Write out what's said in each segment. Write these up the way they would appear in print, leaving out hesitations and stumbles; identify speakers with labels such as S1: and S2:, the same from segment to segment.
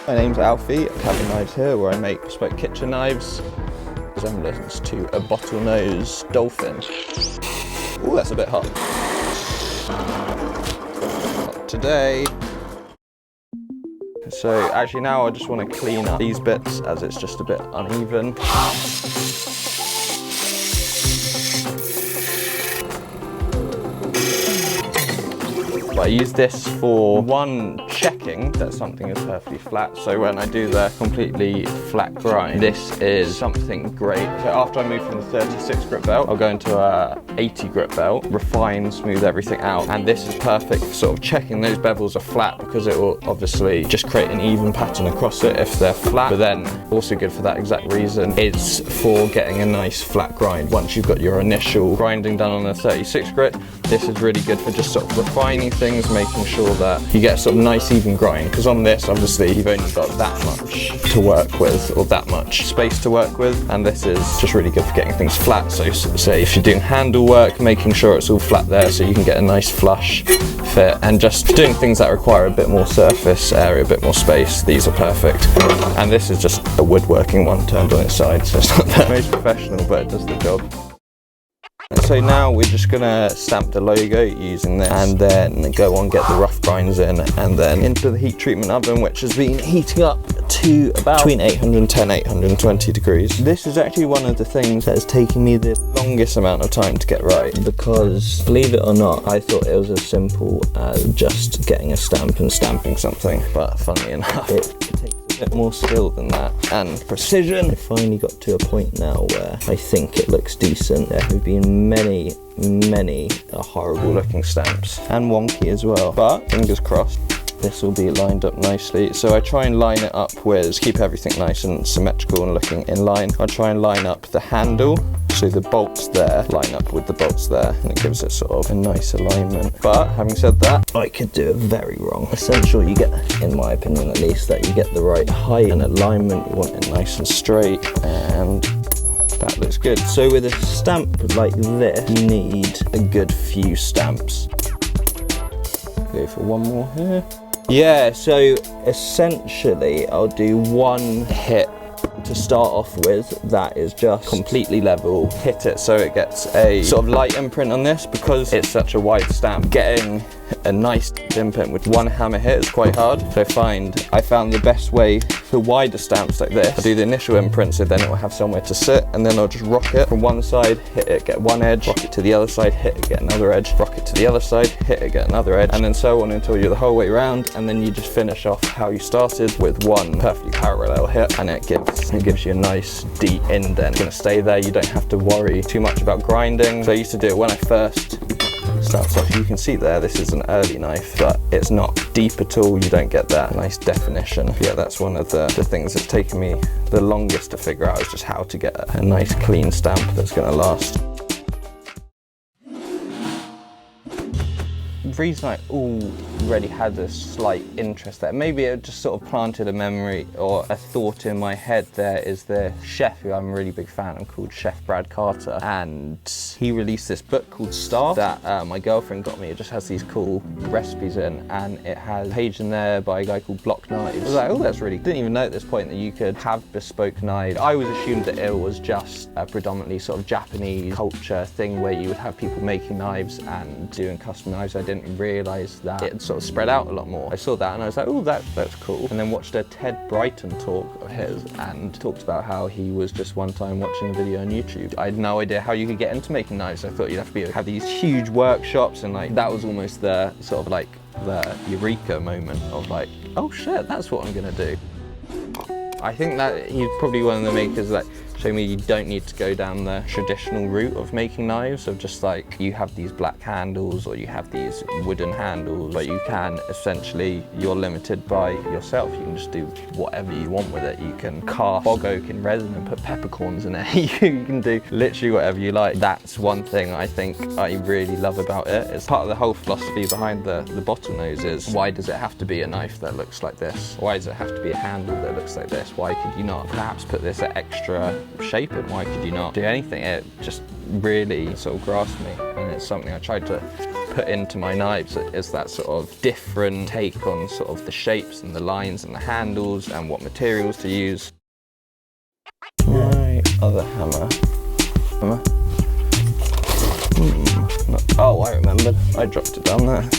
S1: My name's Alfie of Cabin Knives here, where I make bespoke kitchen knives. Resemblance to a bottlenose dolphin. Ooh, that's a bit hot. Not today. So actually now I just want to clean up these bits as it's just a bit uneven. But I use this for one, checking that something is perfectly flat. So when I do the completely flat grind, this is something great. So after I move from the 36 grip belt, I'll go into a 80 grip belt, refine, smooth everything out. And this is perfect for sort of checking those bevels are flat, because it will obviously just create an even pattern across it if they're flat. But then also good for that exact reason, it's for getting a nice flat grind. Once you've got your initial grinding done on a 36 grit, this is really good for just sort of refining things, making sure that you get sort of nice even grind. Because on this, obviously, you've only got that much to work with, or that much space to work with, and this is just really good for getting things flat. So say if you're doing handle work, making sure it's all flat there so you can get a nice flush fit, and just doing things that require a bit more surface area, a bit more space, these are perfect. And this is just a woodworking one turned on its side, so it's not the most professional, but it does the job. So now we're just gonna stamp the logo using this, and then go on, get the rough grinds in, and then into the heat treatment oven, which has been heating up to about between 810 820 degrees. This is actually one of the things that has taken me the longest amount of time to get right, because believe it or not, I thought it was as simple as just getting a stamp and stamping something, but funnily enough, it takes a bit more skill than that, and precision. I finally got to a point now where I think it looks decent. There have been many horrible looking stamps, and wonky as well, but fingers crossed this will be lined up nicely. So I try and line it up with, keep everything nice and symmetrical and looking in line. I try and line up the handle, so the bolts there line up with the bolts there, and it gives it sort of a nice alignment. But having said that, I could do it very wrong. Essentially, you get, in my opinion at least, that you get the right height and alignment. You want it nice and straight, and that looks good. So with a stamp like this, you need a good few stamps. Go for one more here. Yeah, so essentially I'll do one hit to start off with that is just completely level, hit it so it gets a sort of light imprint on this. Because it's such a wide stamp, getting a nice imprint with one hammer hit is quite hard. So I found the best way for wider stamps like this, I do the initial imprint so then it will have somewhere to sit, and then I'll just rock it from one side, hit it, get one edge, rock it to the other side, hit it, get another edge, rock it to the other side, hit it, get another edge, and then so on until you're the whole way around, and then you just finish off how you started with one perfectly parallel hit, and it gives you a nice deep indent. It's going to stay there, you don't have to worry too much about grinding. So I used to do it when I first started off. You can see there, this is an early knife, but it's not deep at all, you don't get that nice definition. Yeah, that's one of the things that's taken me the longest to figure out, is just how to get a nice clean stamp that's going to last. The reason I already had a slight interest there, maybe it just sort of planted a memory or a thought in my head there, is the chef who I'm a really big fan of called Chef Brad Carter, and he released this book called Star that my girlfriend got me. It just has these cool recipes in, and it has a page in there by a guy called Block Knives. I was like, oh, that's really, didn't even know at this point that you could have bespoke knives. I always assumed that it was just a predominantly sort of Japanese culture thing where you would have people making knives and doing custom knives. I didn't realise that it sort of spread out a lot more. I saw that and I was like, oh, that's cool. And then watched a Ted Brighton talk of his, and talked about how he was just one time watching a video on YouTube. I had no idea how you could get into making knives. I thought you'd have to have these huge workshops, and like that was almost the sort of like the eureka moment of like, oh shit, that's what I'm gonna do. I think that he's probably one of the makers that showed me you don't need to go down the traditional route of making knives, of just like you have these black handles or you have these wooden handles, but you can essentially, you're limited by yourself. You can just do whatever you want with it. You can carve bog oak in resin and put peppercorns in it. You can do literally whatever you like. That's one thing I think I really love about it. It's part of the whole philosophy behind the bottlenose is, why does it have to be a knife that looks like this? Why does it have to be a handle that looks like this? Why could you not perhaps put this extra shape in? Why could you not do anything? It just really sort of grasped me, and it's something I tried to put into my knives is that sort of different take on sort of the shapes and the lines and the handles and what materials to use. My other hammer. Oh, I remembered. I dropped it down there.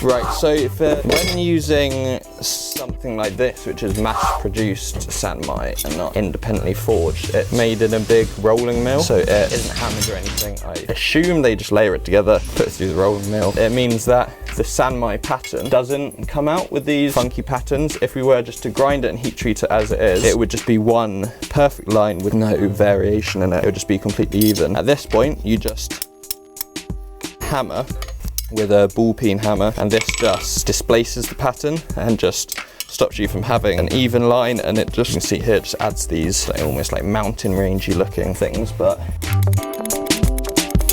S1: Right, so when using something like this, which is mass-produced San Mai and not independently forged, it's made in a big rolling mill, so it isn't hammered or anything. I assume they just layer it together, put it through the rolling mill. It means that the San Mai pattern doesn't come out with these funky patterns. If we were just to grind it and heat treat it as it is, it would just be one perfect line with no variation in it. It would just be completely even. At this point, you just hammer with a ball peen hammer, and this just displaces the pattern and just stops you from having an even line, and it just, you can see here, just adds these like, almost like mountain rangey looking things. But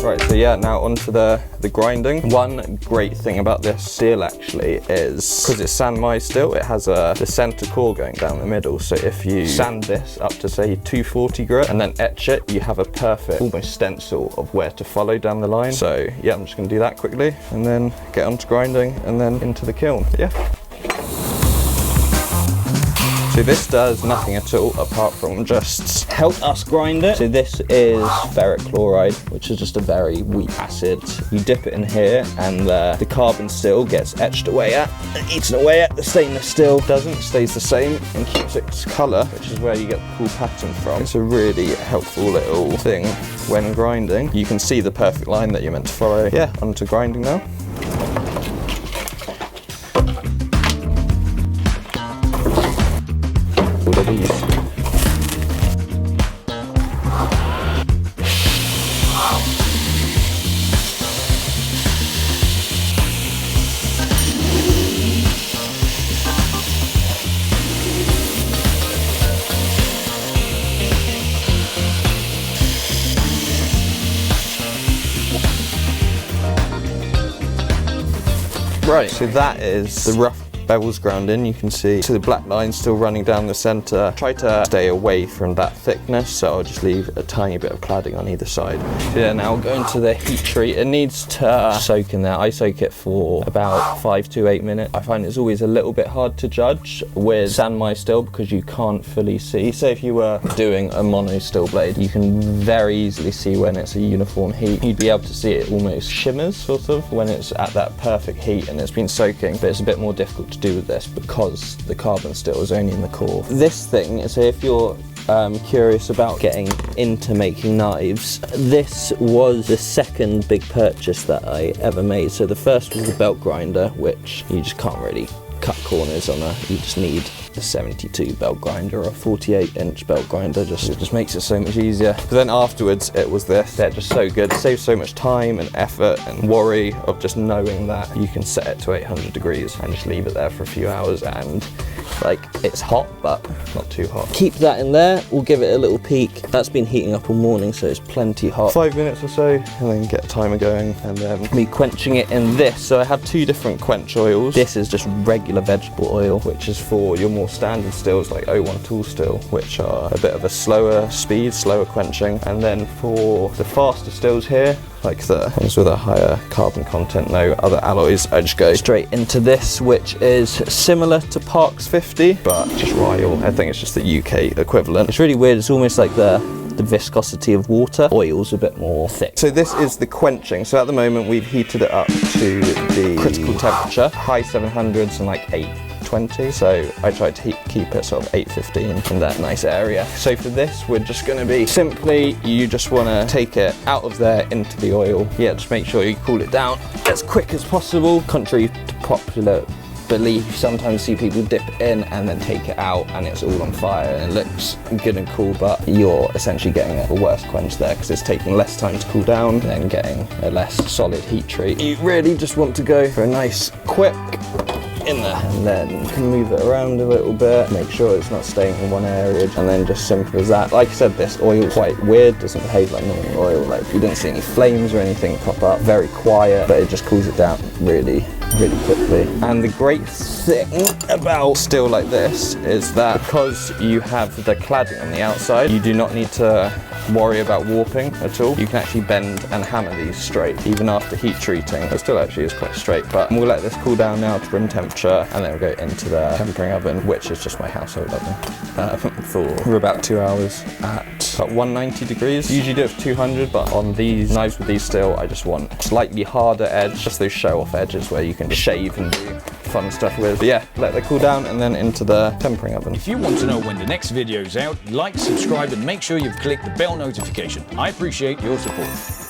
S1: right, so yeah, now onto the grinding. One great thing about this steel actually is, because it's San Mai steel, it has the center core going down the middle. So if you sand this up to say 240 grit and then etch it, you have a perfect almost stencil of where to follow down the line. So yeah, I'm just gonna do that quickly and then get onto grinding and then into the kiln. Yeah. So this does nothing at all apart from just help us grind it. So this is ferric chloride, which is just a very weak acid. You dip it in here and the carbon steel gets etched away at, eaten away at. The stainless steel doesn't, stays the same and keeps its colour, which is where you get the cool pattern from. It's a really helpful little thing when grinding. You can see the perfect line that you're meant to follow. Yeah, onto grinding now. Right, so that is the rough bevels ground in. You can see the black line still running down the center. Try to stay away from that thickness, so I'll just leave a tiny bit of cladding on either side. So yeah, now I'll go into the heat treat. It needs to soak in there. I soak it for about 5 to 8 minutes. I find it's always a little bit hard to judge with San Mai steel because you can't fully see. Say if you were doing a mono steel blade, you can very easily see when it's a uniform heat. You'd be able to see it almost shimmers sort of when it's at that perfect heat and it's been soaking, but it's a bit more difficult to do with this because the carbon steel is only in the core. This thing, so if you're curious about getting into making knives, this was the second big purchase that I ever made. So the first was the belt grinder, which you just can't really cut corners on you just need a 72 belt grinder or a 48-inch belt grinder. It just makes it so much easier. But then afterwards it was this. They're just so good. It saves so much time and effort and worry of just knowing that you can set it to 800 degrees and just leave it there for a few hours and like it's hot but not too hot. Keep that in there, we'll give it a little peek. That's been heating up all morning, so it's plenty hot. 5 minutes or so and then get a timer going and then me quenching it in this. So I have two different quench oils. This is just regular vegetable oil, which is for your more standard steels like 01 tool steel, which are a bit of a slower speed, slower quenching. And then for the faster steels here, like the ones with a higher carbon content, no other alloys, I just go straight into this, which is similar to Parks 50, but just Royal. I think it's just the UK equivalent. It's really weird. It's almost like the viscosity of water. Oil's a bit more thick. So this is the quenching. So at the moment we've heated it up to the critical temperature, high 700s and like 820. So I tried to keep it sort of 815 in that nice area. So for this, we're just gonna be simply, you just wanna take it out of there into the oil. Yeah, just make sure you cool it down as quick as possible. Contrary to popular belief, you sometimes see people dip in and then take it out and it's all on fire and it looks good and cool, but you're essentially getting a worse quench there because it's taking less time to cool down and then getting a less solid heat treat. You really just want to go for a nice quick in there and then you can move it around a little bit, make sure it's not staying in one area, and then just simple as that. Like I said, this oil is quite weird, doesn't behave like normal oil. Like you didn't see any flames or anything pop up, very quiet, but it just cools it down really quickly. And the great thing about steel like this is that because you have the cladding on the outside, you do not need to worry about warping at all. You can actually bend and hammer these straight, even after heat treating. It still actually is quite straight, but we'll let this cool down now to room temperature, and then we'll go into the tempering oven, which is just my household oven, for about 2 hours at about 190 degrees. Usually do it for 200, but on these knives with these steel, I just want slightly harder edge, just those show-off edges where you can shave and do fun stuff with. But yeah, let that cool down and then into the tempering oven.
S2: If you want to know when the next video is out, like, subscribe, and make sure you've clicked the bell notification. I appreciate your support.